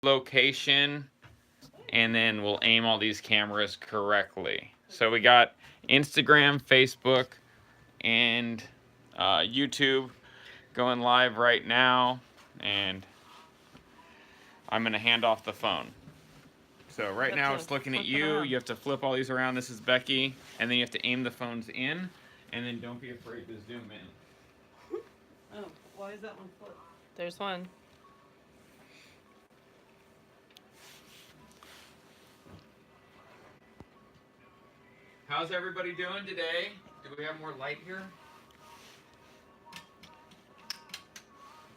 location, and then we'll aim all these cameras correctly. So we got Instagram, Facebook, and YouTube going live right now, and I'm gonna hand off the phone. So right now it's looking at you. You have to flip all these around. This is Becky, and then you have to aim the phones in, and then don't be afraid to zoom in. Oh, why is that one flipped? There's one. How's everybody doing today? Do we have more light here? Is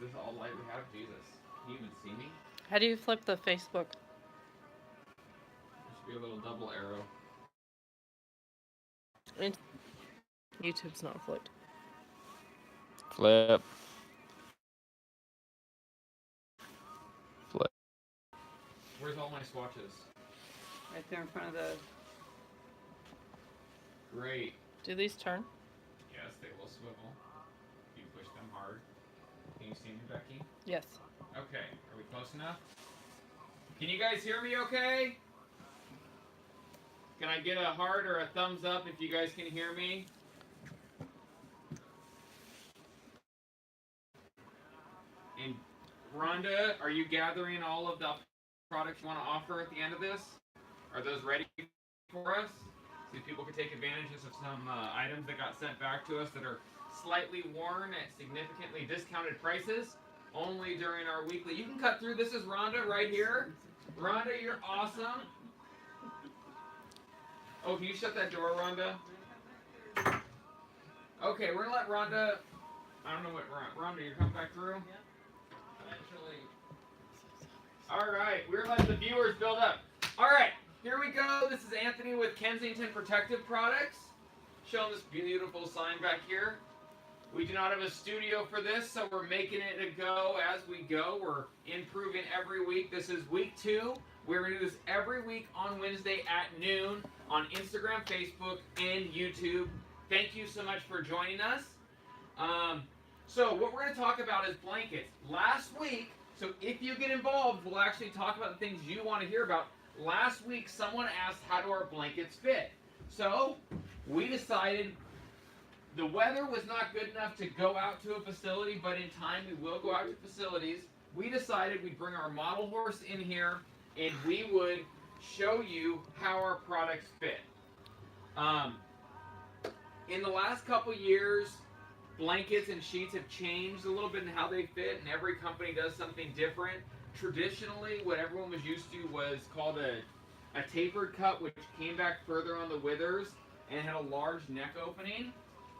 this all light we have? Jesus. Can you even see me? How do you flip the Facebook? There should be a little double arrow. YouTube's not flipped. Flip. Flip. Where's all my swatches? Right there in front of the... Great. Do these turn? Yes, they will swivel. You push them hard. Can you see me, Becky? Yes. Okay. Are we close enough? Can you guys hear me okay? Can I get a heart or a thumbs up if you guys can hear me? And Rhonda, are you gathering all of the products you want to offer at the end of this? Are those ready for us? So people can take advantage of some items that got sent back to us that are slightly worn at significantly discounted prices only during our weekly. You can cut through. This is Rhonda right here. Rhonda, you're awesome. Oh, can you shut that door, Rhonda? Okay, we're gonna let Rhonda. I don't know what Rhonda. You're coming back through. Actually. All right, we're letting the viewers build up. All right, here we go. This is Anthony with Kensington Protective Products, showing this beautiful sign back here. We do not have a studio for this, so we're making it a go as we go. We're improving every week. This is week 2. We're going to do this every week on Wednesday at noon on Instagram, Facebook, and YouTube. Thank you so much for joining us. So what we're going to talk about is blankets. Last week, so if you get involved, we'll actually talk about the things you want to hear about. Last week, someone asked, how do our blankets fit? So we decided the weather was not good enough to go out to a facility, but in time we will go out to facilities. We decided we'd bring our model horse in here and we would show you how our products fit. In the last couple years, blankets and sheets have changed a little bit in how they fit, and every company does something different. Traditionally, what everyone was used to was called a tapered cut, which came back further on the withers and had a large neck opening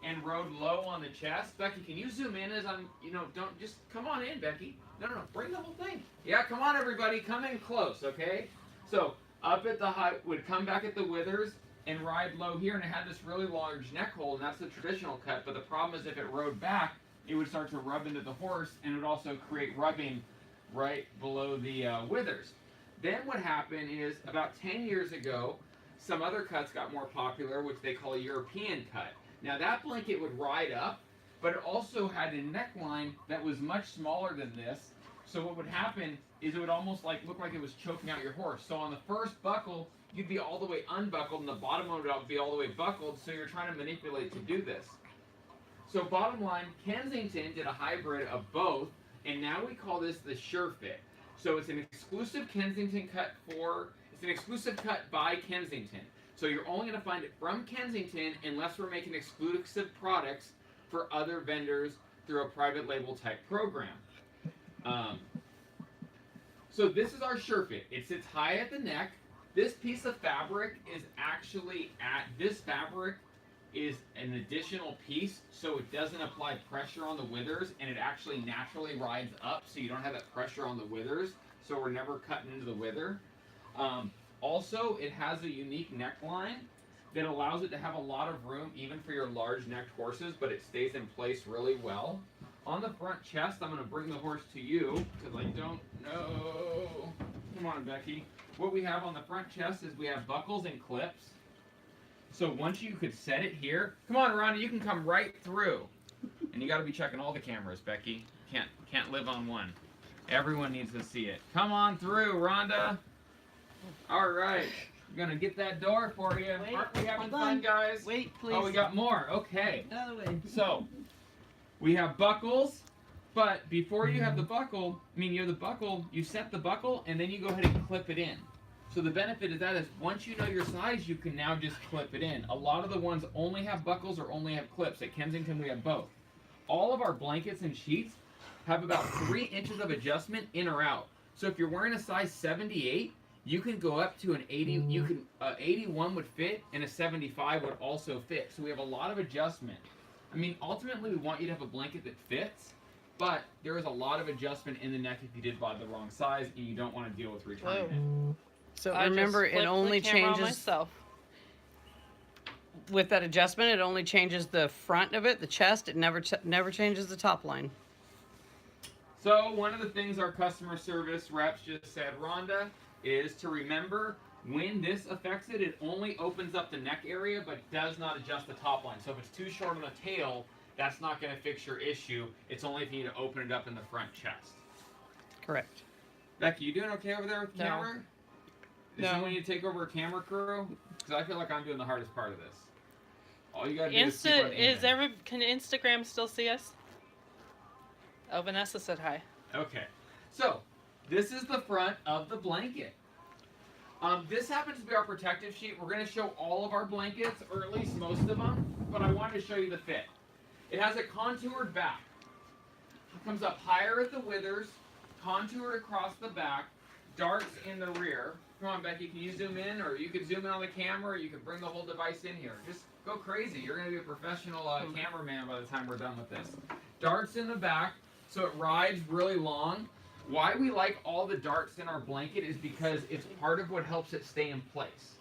and rode low on the chest. Becky, can you zoom in as I'm, don't, just come on in, Becky. No, bring the whole thing. Yeah, come on, everybody, come in close, okay? So, up at the height, would come back at the withers and ride low here, and it had this really large neck hole, and that's the traditional cut, but the problem is if it rode back, it would start to rub into the horse, and it would also create rubbing right below the withers. Then what happened is, about 10 years ago, some other cuts got more popular, which they call a European cut. Now that blanket would ride up, but it also had a neckline that was much smaller than this. So what would happen is it would almost look like it was choking out your horse. So on the first buckle, you'd be all the way unbuckled, and the bottom one would be all the way buckled, so you're trying to manipulate to do this. So bottom line, Kensington did a hybrid of both, and now we call this the Sure Fit. So it's an exclusive Kensington cut it's an exclusive cut by Kensington. So you're only going to find it from Kensington unless we're making exclusive products for other vendors through a private label type program. So this is our Sure Fit. It sits high at the neck. This piece of fabric is actually this fabric is an additional piece, so it doesn't apply pressure on the withers, and it actually naturally rides up, so you don't have that pressure on the withers, so we're never cutting into the wither. Also, it has a unique neckline that allows it to have a lot of room, even for your large-necked horses, but it stays in place really well. On the front chest, I'm going to bring the horse to you, because I don't know. Come on, Becky. What we have on the front chest is we have buckles and clips. So once you could set it here, come on, Rhonda, you can come right through. And you got to be checking all the cameras, Becky. Can't live on one. Everyone needs to see it. Come on through, Rhonda. All right. We're going to get that door for you. Wait, Aren't we having hold fun, on. guys? Wait, please. Oh, we got more. Okay. Out of the way. So, we have buckles, but before you have the buckle, you set the buckle, and then you go ahead and clip it in. So the benefit of that is once you know your size, you can now just clip it in. A lot of the ones only have buckles or only have clips. At Kensington, we have both. All of our blankets and sheets have about 3 inches of adjustment in or out. So if you're wearing a size 78, you can go up to an 80. 81 would fit, and a 75 would also fit. So we have a lot of adjustment. I mean, ultimately, we want you to have a blanket that fits, but there is a lot of adjustment in the neck if you did buy the wrong size and you don't want to deal with returning it. So I remember, just it flipped only the camera on changes myself. with that adjustment. It only changes the front of it, the chest. It never changes the top line. So one of the things our customer service reps just said, Rhonda, is to remember when this affects it, it only opens up the neck area, but does not adjust the top line. So if it's too short on the tail, that's not going to fix your issue. It's only if you need to open it up in the front chest. Correct. Becky, you doing okay over there with the No. camera? Does No. someone need to take over a camera crew? Because I feel like I'm doing the hardest part of this. All you gotta do is keep on aiming. Can Instagram still see us? Oh, Vanessa said hi. Okay, so this is the front of the blanket. This happens to be our protective sheet. We're going to show all of our blankets, or at least most of them, but I wanted to show you the fit. It has a contoured back. It comes up higher at the withers, contoured across the back, darts in the rear. Come on, Becky, can you zoom in? Or you could zoom in on the camera, or you could bring the whole device in here. Just go crazy. You're going to be a professional cameraman by the time we're done with this. Darts in the back, so it rides really long. Why we like all the darts in our blanket is because it's part of what helps it stay in place.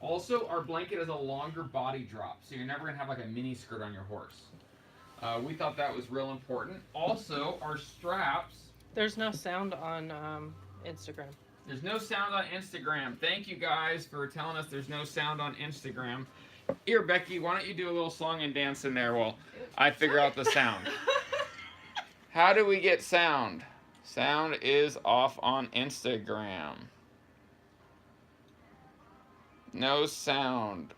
Also, our blanket has a longer body drop, so you're never going to have like a mini skirt on your horse. We thought that was real important. Also, our straps. There's no sound on Instagram. There's no sound on Instagram. Thank you guys for telling us there's no sound on Instagram. Here, Becky, why don't you do a little song and dance in there while I figure out the sound. How do we get sound? Sound is off on Instagram. No sound.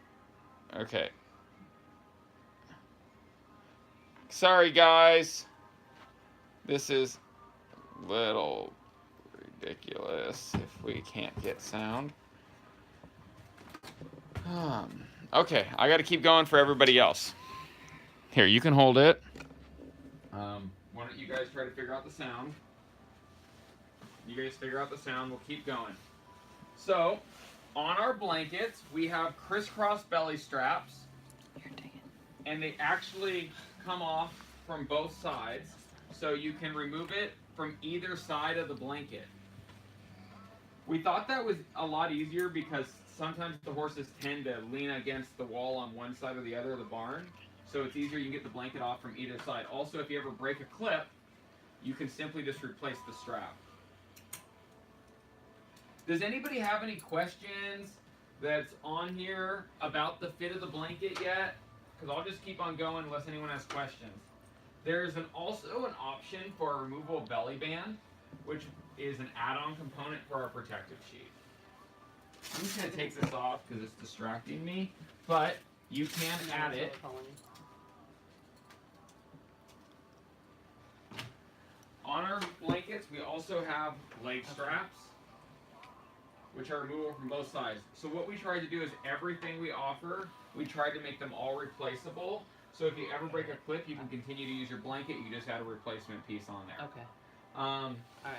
Okay. Sorry, guys. This is a little ridiculous if we can't get sound. Okay, I got to keep going for everybody else. Here, you can hold it. Why don't you guys try to figure out the sound? You guys figure out the sound. We'll keep going. So, on our blankets, we have crisscross belly straps. And they actually come off from both sides. So you can remove it from either side of the blanket. We thought that was a lot easier because sometimes the horses tend to lean against the wall on one side or the other of the barn. So it's easier, you can get the blanket off from either side. Also, if you ever break a clip, you can simply just replace the strap. Does anybody have any questions that's on here about the fit of the blanket yet? Because I'll just keep on going unless anyone has questions. There's also an option for a removable belly band, which is an add-on component for our protective sheet. I'm just going to take this off because it's distracting me, but you can add it. On our blankets, we also have leg straps, which are removable from both sides. So what we tried to do is everything we offer, we tried to make them all replaceable. So if you ever break a clip, you can continue to use your blanket. You just add a replacement piece on there. Okay. All right.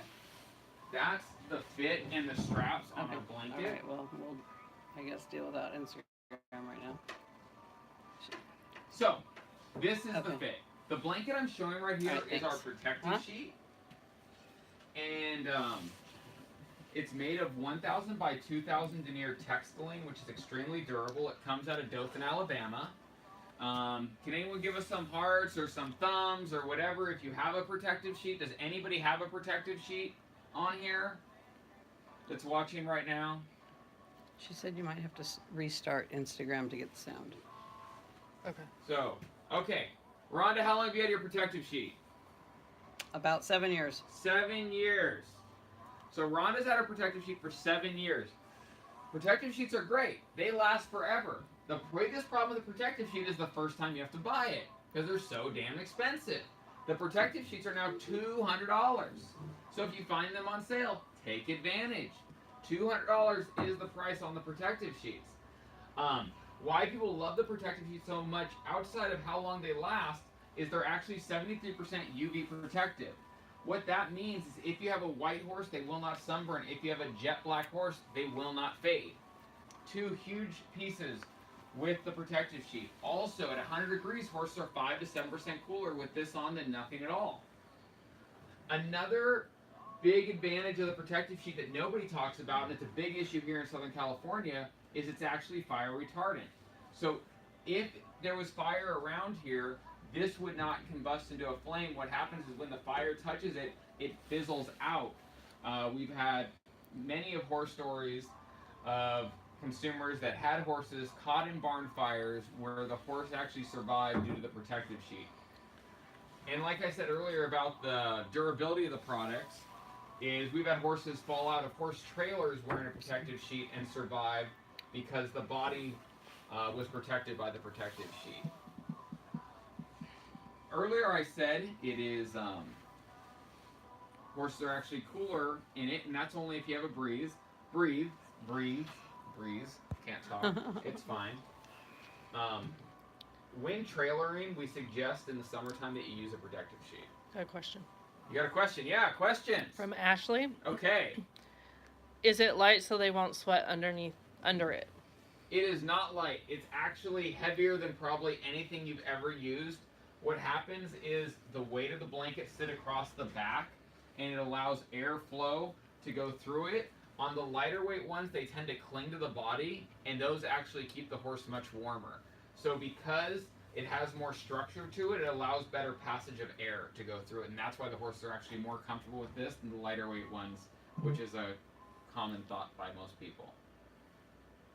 That's the fit and the straps on our blanket. All right. Well, we'll, I guess, deal without Instagram right now. So this is the Okay. fit. The blanket I'm showing right here All right, is our thanks. protective sheet. And it's made of 1,000 by 2,000 denier textiling, which is extremely durable. It comes out of Dothan, Alabama. Can anyone give us some hearts or some thumbs or whatever if you have a protective sheet? Does anybody have a protective sheet on here that's watching right now? She said you might have to restart Instagram to get the sound. Okay. So, okay. Rhonda, how long have you had your protective sheet? About 7 years. 7 years. So Rhonda's had a protective sheet for 7 years. Protective sheets are great. They last forever. The biggest problem with the protective sheet is the first time you have to buy it because they're so damn expensive. The protective sheets are now $200. So if you find them on sale, take advantage. $200 is the price on the protective sheets. Why people love the protective sheets so much outside of how long they last is they're actually 73% UV protective. What that means is if you have a white horse, they will not sunburn. If you have a jet black horse, they will not fade. Two huge pieces with the protective sheet. Also, at 100 degrees, horses are 5 to 7% cooler with this on than nothing at all. Another big advantage of the protective sheet that nobody talks about, and it's a big issue here in Southern California, is it's actually fire retardant. So if there was fire around here, this would not combust into a flame. What happens is when the fire touches it, it fizzles out. We've had many of horror stories of consumers that had horses caught in barn fires where the horse actually survived due to the protective sheet. And like I said earlier about the durability of the products, is we've had horses fall out of horse trailers wearing a protective sheet and survive because the body was protected by the protective sheet. Earlier I said it is horses are actually cooler in it, and that's only if you have a breeze. Breathe. Can't talk. It's fine. When trailering, we suggest in the summertime that you use a protective sheet. Got a question. You got a question? Yeah, questions. From Ashley. Okay. Is it light so they won't sweat under it? It is not light. It's actually heavier than probably anything you've ever used. What happens is the weight of the blanket sit across the back, and it allows airflow to go through it. On the lighter weight ones, they tend to cling to the body, and those actually keep the horse much warmer. So because it has more structure to it, it allows better passage of air to go through it, and that's why the horses are actually more comfortable with this than the lighter weight ones, which is a common thought by most people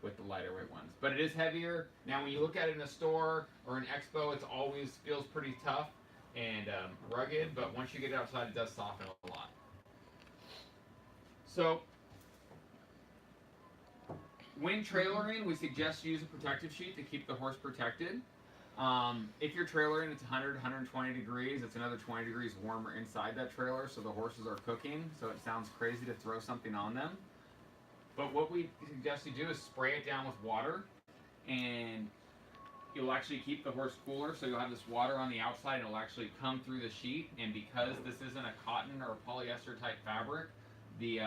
with the lighter weight ones. But it is heavier. Now when you look at it in a store or an expo, it always feels pretty tough and rugged, but once you get it outside, it does soften a lot. So when trailering, we suggest you use a protective sheet to keep the horse protected. If you're trailering, it's 100, 120 degrees. It's another 20 degrees warmer inside that trailer, so the horses are cooking, so it sounds crazy to throw something on them. But what we suggest you do is spray it down with water, and you'll actually keep the horse cooler, so you'll have this water on the outside, and it'll actually come through the sheet, and because this isn't a cotton or a polyester type fabric, the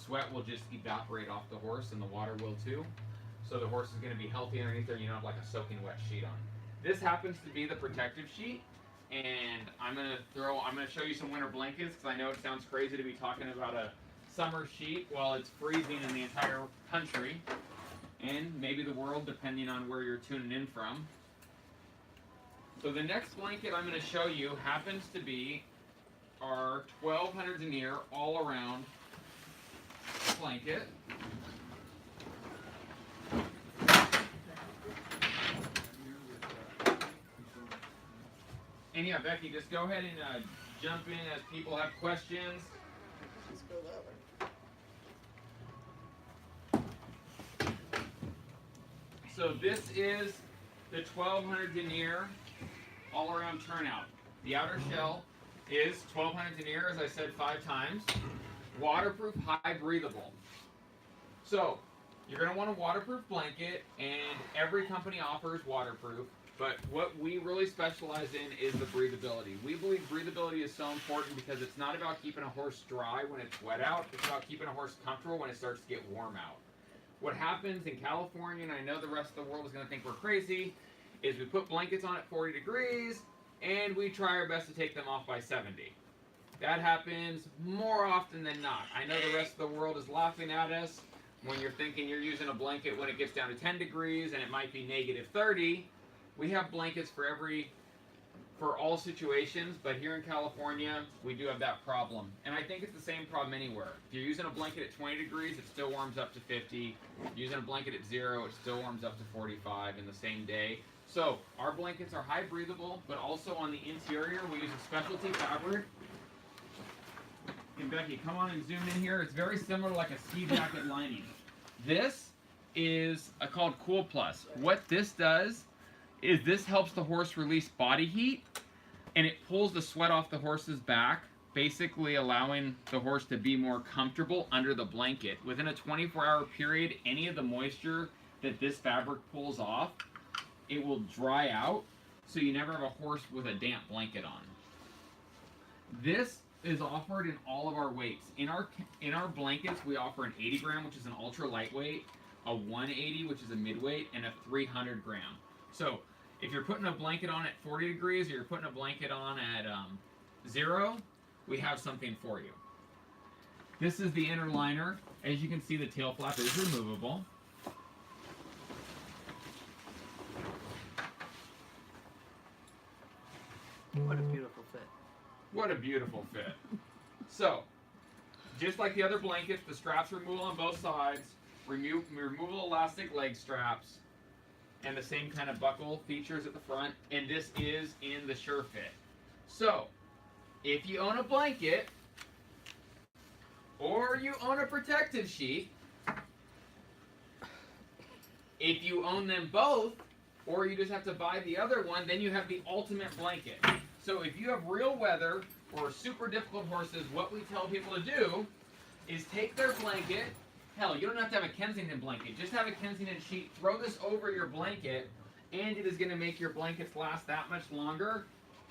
sweat will just evaporate off the horse, and the water will too. So the horse is going to be healthy underneath there, and you don't have like a soaking wet sheet on. This happens to be the protective sheet, and I'm going to show you some winter blankets, because I know it sounds crazy to be talking about a summer sheet while it's freezing in the entire country, and maybe the world, depending on where you're tuning in from. So the next blanket I'm going to show you happens to be our 1200 denier all around blanket. And yeah, Becky, just go ahead and jump in as people have questions. Let's go that way. So this is the 1200 denier all around turnout. The outer shell is 1200 denier, as I said 5 times. Waterproof, high breathable. So you're going to want a waterproof blanket, and every company offers waterproof, but what we really specialize in is the breathability. We believe breathability is so important because it's not about keeping a horse dry when it's wet out, it's about keeping a horse comfortable when it starts to get warm out. What happens in California, and I know the rest of the world is going to think we're crazy, is we put blankets on at 40 degrees, and we try our best to take them off by 70. That happens more often than not. I know the rest of the world is laughing at us when you're thinking you're using a blanket when it gets down to 10 degrees and it might be negative 30. We have blankets for every for all situations, but here in California, we do have that problem. And I think it's the same problem anywhere. If you're using a blanket at 20 degrees, it still warms up to 50. If you're using a blanket at 0, it still warms up to 45 in the same day. So our blankets are high breathable, but also on the interior, we use a specialty fabric. And Becky, come on and zoom in here. It's very similar to like a ski jacket lining. This is called Cool Plus. What this does is this helps the horse release body heat, and it pulls the sweat off the horse's back, basically allowing the horse to be more comfortable under the blanket. Within a 24-hour period, any of the moisture that this fabric pulls off, it will dry out, so you never have a horse with a damp blanket on. This is offered in all of our weights. In our blankets, we offer an 80 gram, which is an ultra lightweight, a 180, which is a midweight, and a 300 gram. So if you're putting a blanket on at 40 degrees or you're putting a blanket on at 0, we have something for you. This is the inner liner. As you can see, the tail flap is removable. What a beautiful fit. What a beautiful fit. So, just like the other blankets, the straps removable on both sides, removable elastic leg straps, and the same kind of buckle features at the front, and this is in the Sure Fit. So, if you own a blanket, or you own a protective sheet, if you own them both, or you just have to buy the other one, then you have the ultimate blanket. So if you have real weather or super difficult horses, what we tell people to do is take their blanket. Hell, you don't have to have a Kensington blanket. Just have a Kensington sheet. Throw this over your blanket, and it is going to make your blankets last that much longer.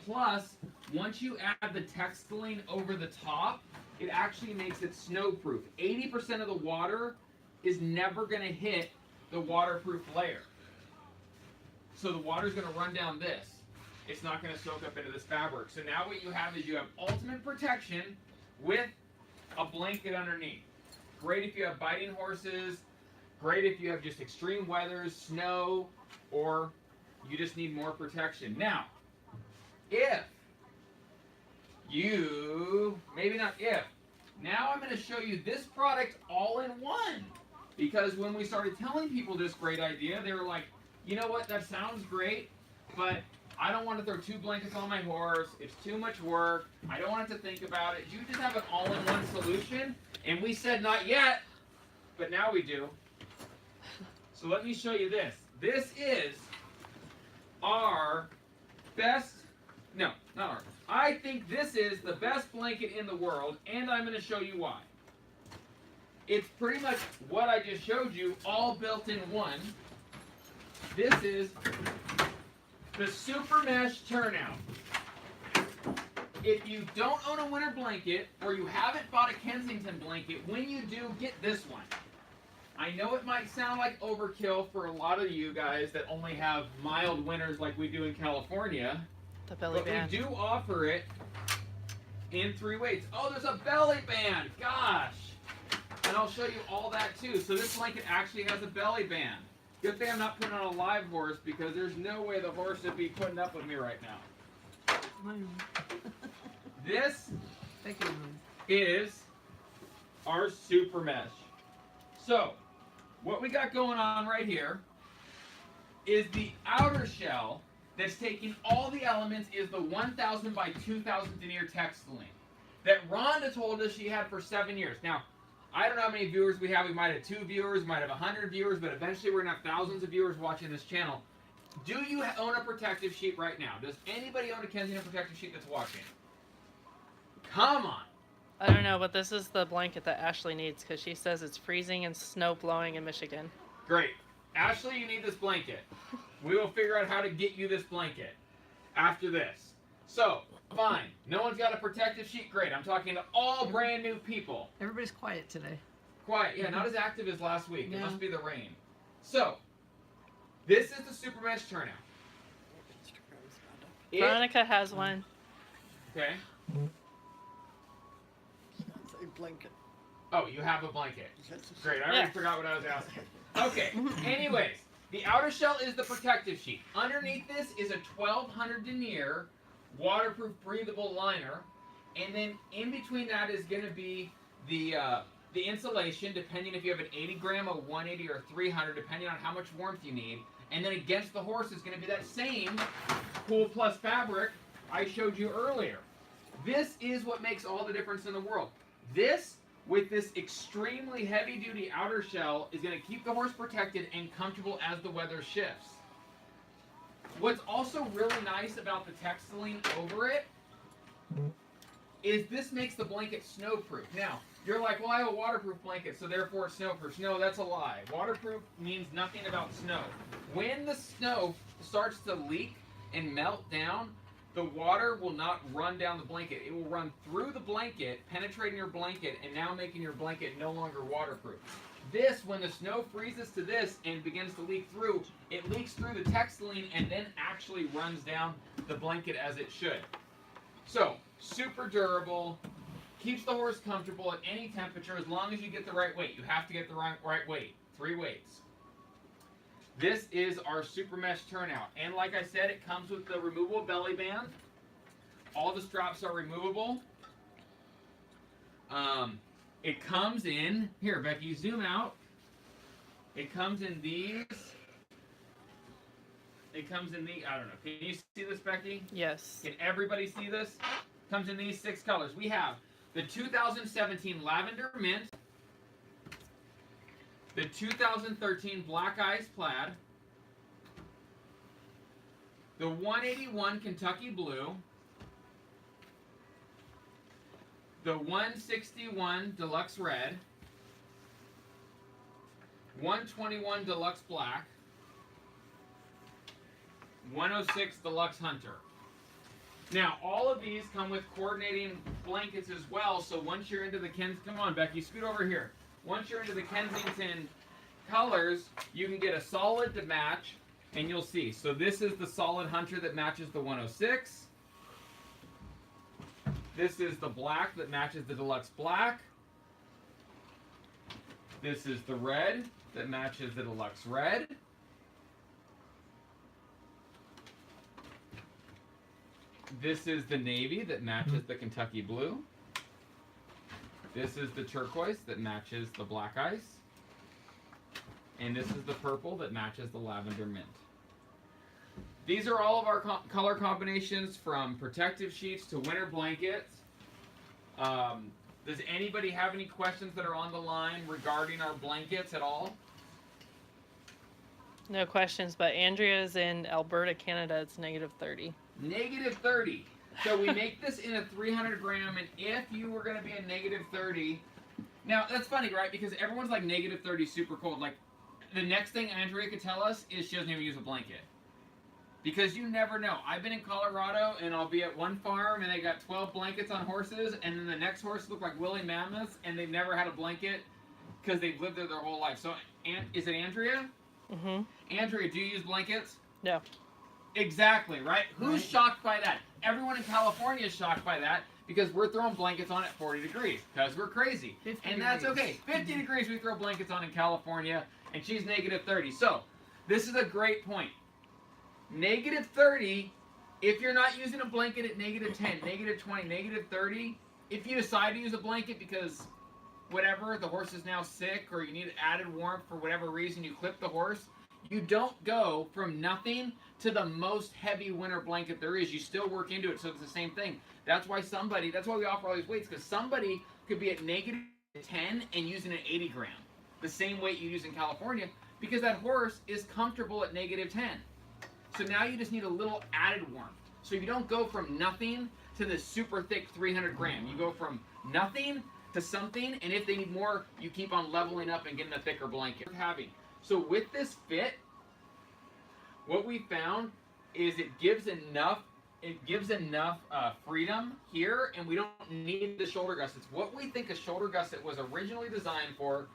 Plus, once you add the textiling over the top, it actually makes it snowproof. 80% of the water is never going to hit the waterproof layer. So the water is going to run down this. It's not going to soak up into this fabric. So now what you have is you have ultimate protection with a blanket underneath. Great if you have biting horses. Great if you have just extreme weathers, snow, or you just need more protection. Now, if you, maybe not if, now I'm going to show you this product all in one. Because when we started telling people this great idea, they were like, you know what, that sounds great, but I don't want to throw 2 blankets on my horse. It's too much work. I don't want it to think about it. You just have an all-in-one solution. And we said not yet, but now we do. So let me show you this. This is our best, no, not our. I think this is the best blanket in the world, and I'm going to show you why. It's pretty much what I just showed you, all built in one. This is the Super Mesh Turnout. If you don't own a winter blanket, or you haven't bought a Kensington blanket, when you do, get this one. I know it might sound like overkill for a lot of you guys that only have mild winters like we do in California, The belly but band. we do offer it in 3 weights. Oh, there's a belly band! Gosh! And I'll show you all that too. So this blanket actually has a belly band. Good thing I'm not putting on a live horse, because there's no way the horse would be putting up with me right now. This is our Super Mesh. So, what we got going on right here is the outer shell that's taking all the elements is the 1,000 by 2,000 denier textiling that Rhonda told us she had for 7 years. Now, I don't know how many viewers we have. We might have 2 viewers, might have 100 viewers, but eventually we're going to have thousands of viewers watching this channel. Do you own a protective sheet right now? Does anybody own a Kensington protective sheet that's watching? Come on. I don't know, but this is the blanket that Ashley needs because she says it's freezing and snow blowing in Michigan. Great. Ashley, you need this blanket. We will figure out how to get you this blanket after this. So, fine. No one's got a protective sheet. Great. I'm talking to all brand new people. Everybody's quiet today. Quiet. Yeah, not as active as last week. It Yeah. must be the rain. So, this is the Super Mesh Turnout. Veronica has one. Okay. It's a blanket. Oh, you have a blanket. That's a- Great. I already Yeah. forgot what I was asking. Okay. Anyways, the outer shell is the protective sheet. Underneath this is a 1,200 denier waterproof, breathable liner, and then in between that is going to be the insulation, depending if you have an 80 gram, a 180, or 300, depending on how much warmth you need. And then against the horse is going to be that same Cool Plus fabric I showed you earlier. This is what makes all the difference in the world. This, with this extremely heavy-duty outer shell, is going to keep the horse protected and comfortable as the weather shifts. What's also really nice about the textiling over it is this makes the blanket snowproof. Now, you're like, well, I have a waterproof blanket, so therefore it's snowproof. No, that's a lie. Waterproof means nothing about snow. When the snow starts to leak and melt down, the water will not run down the blanket. It will run through the blanket, penetrating your blanket, and now making your blanket no longer waterproof. This, when the snow freezes to this and begins to leak through, it leaks through the textiling and then actually runs down the blanket as it should. So, super durable, keeps the horse comfortable at any temperature as long as you get the right weight. You have to get the right weight. 3 weights. This is our super mesh turnout. And like I said, it comes with the removable belly band. All the straps are removable. It comes in, here Becky, zoom out. It comes in these. It comes in the, I don't know, can you see this, Becky? Yes. Can everybody see this? Comes in these 6 colors. We have the 2017 Lavender Mint, the 2013 Black Ice Plaid, the 181 Kentucky Blue, the 161 Deluxe Red, 121 Deluxe Black, 106 Deluxe Hunter. Now, all of these come with coordinating blankets as well, so once you're into the come on, Becky, scoot over here. Once you're into the Kensington colors, you can get a solid to match, and you'll see. So this is the solid Hunter that matches the 106. This is the black that matches the Deluxe Black. This is the red that matches the Deluxe Red. This is the navy that matches the Kentucky Blue. This is the turquoise that matches the Black Ice. And this is the purple that matches the Lavender Mint. These are all of our color combinations, from protective sheets to winter blankets. Does anybody have any questions that are on the line regarding our blankets at all? No questions, but Andrea's in Alberta, Canada. It's -30. -30. So we make this in a 300 gram, and if you were going to be a -30, now that's funny, right? Because everyone's like -30 super cold. Like, the next thing Andrea could tell us is she doesn't even use a blanket. Because you never know. I've been in Colorado, and I'll be at one farm, and they got 12 blankets on horses, and then the next horse looked like woolly mammoths, and they've never had a blanket because they've lived there their whole life. So, is it Andrea? Mm-hmm. Andrea, do you use blankets? No. Exactly, right? Who's shocked by that? Everyone in California is shocked by that because we're throwing blankets on at 40 degrees because we're crazy. And that's okay. 50 degrees we throw blankets on in California, and she's -30. So, this is a great point. -30, if you're not using a blanket at -10, -20, -30, if you decide to use a blanket because whatever, the horse is now sick or you need added warmth for whatever reason, you clip the horse, you don't go from nothing to the most heavy winter blanket there is. You still work into it, so it's the same thing. That's why we offer all these weights, because somebody could be at -10 and using an 80 gram, the same weight you use in California, because that horse is comfortable at -10. So now you just need a little added warmth. So you don't go from nothing to this super thick 300 gram. You go from nothing to something, and if they need more, you keep on leveling up and getting a thicker blanket. So with this fit, what we found is it gives enough freedom here, and we don't need the shoulder gussets. What we think a shoulder gusset was originally designed for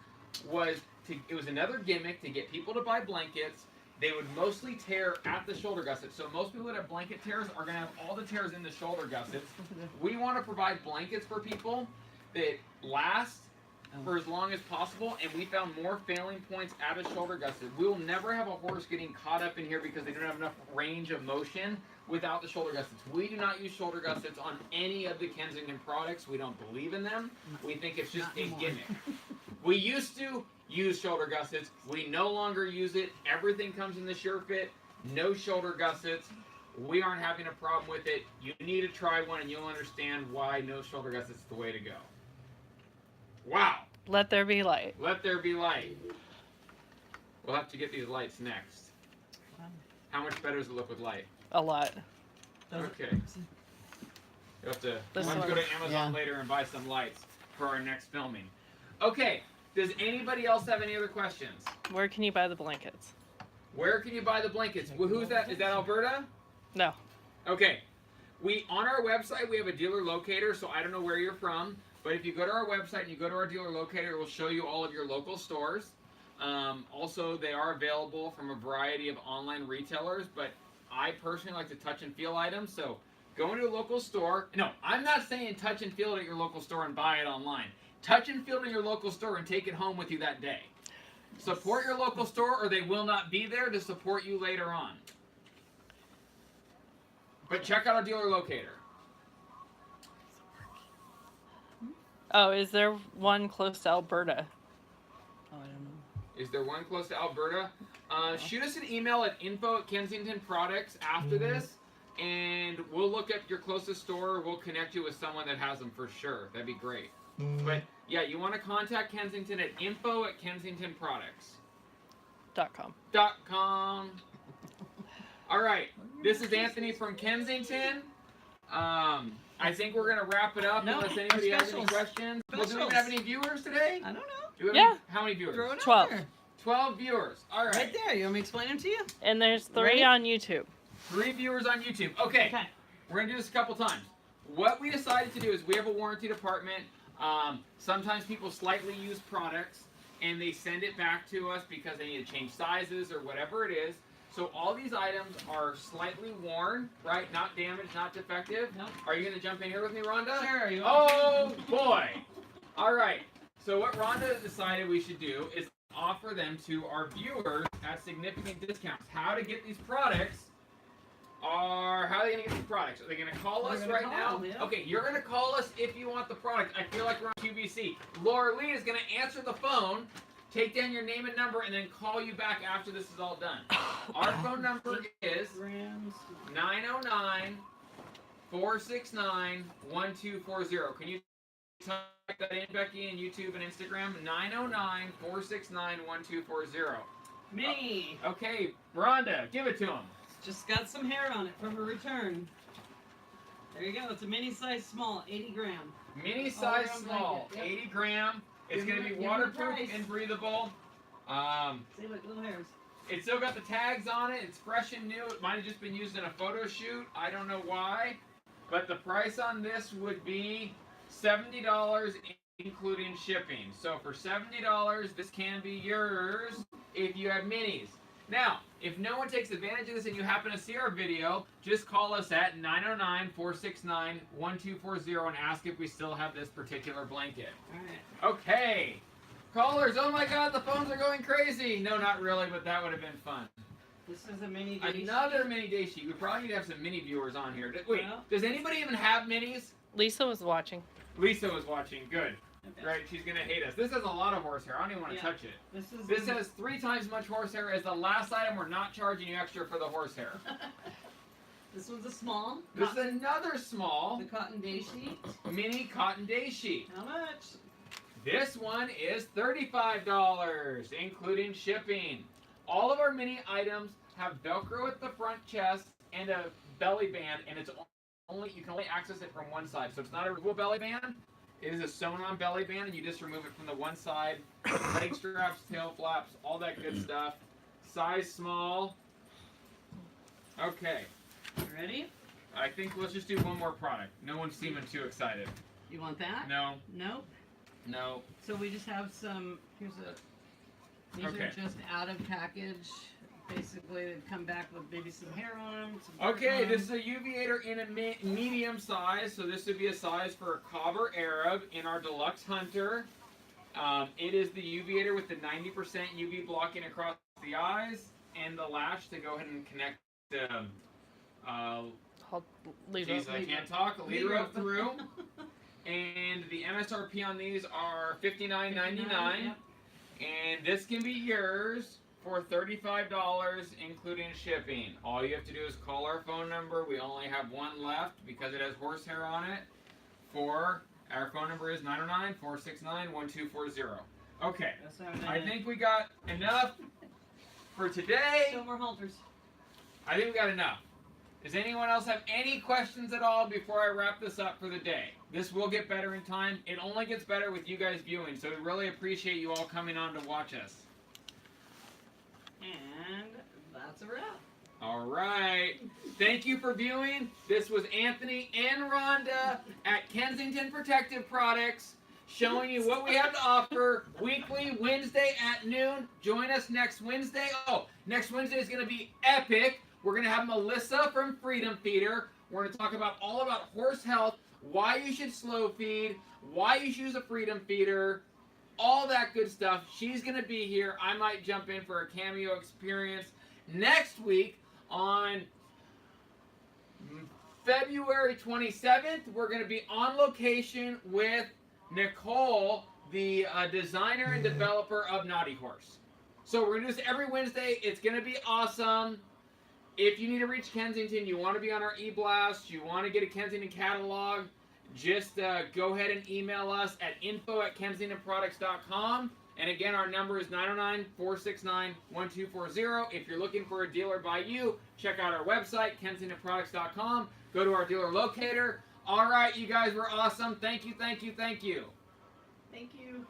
was it was another gimmick to get people to buy blankets. They would mostly tear at the shoulder gusset. So most people that have blanket tears are going to have all the tears in the shoulder gussets. We want to provide blankets for people that last for as long as possible, and we found more failing points out of shoulder gussets. We'll never have a horse getting caught up in here because they don't have enough range of motion without the shoulder gussets. We do not use shoulder gussets on any of the Kensington products. We don't believe in them. We think it's just a gimmick. We used to use shoulder gussets. We no longer use it. Everything comes in the sure fit. No shoulder gussets. We aren't having a problem with it. You need to try one and you'll understand why no shoulder gussets is the way to go. Wow. Let there be light. Let there be light. We'll have to get these lights next. How much better does it look with light? A lot. Okay. You'll have to This go one. to Amazon later and buy some lights for our next filming. Okay. Does anybody else have any other questions? Where can you buy the blankets? Where can you buy the blankets? Who's that? Is that Alberta? No. Okay. On our website, we have a dealer locator, so I don't know where you're from. But if you go to our website and you go to our dealer locator, it will show you all of your local stores. Also, they are available from a variety of online retailers, but I personally like to touch and feel items. So go into a local store. No, I'm not saying touch and feel it at your local store and buy it online. Touch and feel it in your local store and take it home with you that day. Support your local store or they will not be there to support you later on. But check out our dealer locator. Oh, is there one close to Alberta? Oh, I don't know. Is there one close to Alberta? Shoot us an email at info@Kensington Products after this, and we'll look at your closest store. We'll connect you with someone that has them for sure. That'd be great. But yeah, you want to contact Kensington at info@KensingtonProducts.com. All right, this is Anthony from Kensington. I think we're gonna wrap it up No, unless anybody has any specials. questions. Well, do we even Specials. have any viewers today? I don't know. Do we have Yeah. any, how many viewers? Throw it out 12. there. 12 viewers. All right. Right there. You want me to explain them to you? And there's 3 Ready? on YouTube. 3 viewers on YouTube. Okay. Okay. We're going to do this a couple times. What we decided to do is we have a warranty department. Sometimes people slightly used products and they send it back to us because they need to change sizes or whatever it is. So all these items are slightly worn, right? Not damaged, not defective. Nope. Are you going to jump in here with me, Rhonda? Sure. You Oh boy! All right. So what Rhonda decided we should do is offer them to our viewers at significant discounts. How to get these products? How are they going to get these products? Are they going to call They're us gonna right call, now? yeah. Okay, you're going to call us if you want the product. I feel like we're on QVC. Laura Lee is going to answer the phone, take down your name and number, and then call you back after this is all done. Our phone number is Grams. 909-469-1240. Can you type that in, Becky, in YouTube and Instagram? 909-469-1240. Mini. Okay, Rhonda, give it to him. Just got some hair on it from a return. There you go. It's a mini size small, 80 gram. Mini size around small, blanket, yep. 80 gram. It's Give going to me be the waterproof price. and breathable. See, look, little hairs. It's still got the tags on it. It's fresh and new. It might have just been used in a photo shoot. I don't know why. But the price on this would be $70 including shipping. So for $70, this can be yours if you have minis. Now, if no one takes advantage of this and you happen to see our video, just call us at 909-469-1240 and ask if we still have this particular blanket. All right. Okay. Callers, oh my god, the phones are going crazy. No, not really, but that would have been fun. This is a mini. day Another sheet. mini day sheet. We probably need to have some mini viewers on here. Wait, Well. does anybody even have minis? Lisa was watching. Lisa was watching. Good. Okay. Right, she's going to hate us. This has a lot of horsehair. I don't even want to Yeah. touch it. This This has 3 times as much horsehair as the last item. We're not charging you extra for the horsehair. This one's a small. This is another small The cotton day sheet. mini cotton day sheet. How much? This one is $35, including shipping. All of our mini items have Velcro at the front chest and a belly band, and it's you can only access it from one side. So it's not a removable belly band. It is a sewn-on belly band, and you just remove it from the one side. Leg straps, tail flaps, all that good stuff. Size small. Okay. You ready? I think let's just do one more product. No one's seeming too excited. You want that? No. Nope. No. So we just have some. Here's a. These Okay. are just out of package. Basically, they've come back with maybe some hair on them. Some dirt Okay, on this is 'em. a UVator in a medium size, so this would be a size for a Cobber Arab in our Deluxe Hunter. It is the UVator with the 90% UV blocking across the eyes and the lash to go ahead and connect the. I'll leave Geez, it. I can't talk. A leader up through. And the MSRP on these are $59.99. Yep. And this can be yours for $35, including shipping. All you have to do is call our phone number. We only have one left because it has horsehair on it. Our phone number is 909-469-1240. Okay, That's how it I is. think we got enough for today. Still more halters. I think we got enough. Does anyone else have any questions at all before I wrap this up for the day? This will get better in time. It only gets better with you guys viewing, so we really appreciate you all coming on to watch us. And that's a wrap. All right. Thank you for viewing. This was Anthony and Rhonda at Kensington Protective Products showing you what we have to offer weekly, Wednesday at noon. Join us next Wednesday. Oh, next Wednesday is going to be epic. We're going to have Melissa from Freedom Feeder. We're going to talk about all about horse health, why you should slow feed, why you should use a Freedom Feeder, all that good stuff. She's going to be here. I might jump in for a cameo experience. Next week on February 27th, we're going to be on location with Nicole, the designer and developer of Naughty Horse. So we're going to do this every Wednesday. It's going to be awesome. If you need to reach Kensington, you want to be on our e-blast, you want to get a Kensington catalog, just go ahead and email us at info@kensingtonproducts.com. And again, our number is 909-469-1240. If you're looking for a dealer by you, check out our website, kensingtonproducts.com. Go to our dealer locator. All right, you guys were awesome. Thank you, thank you, thank you. Thank you.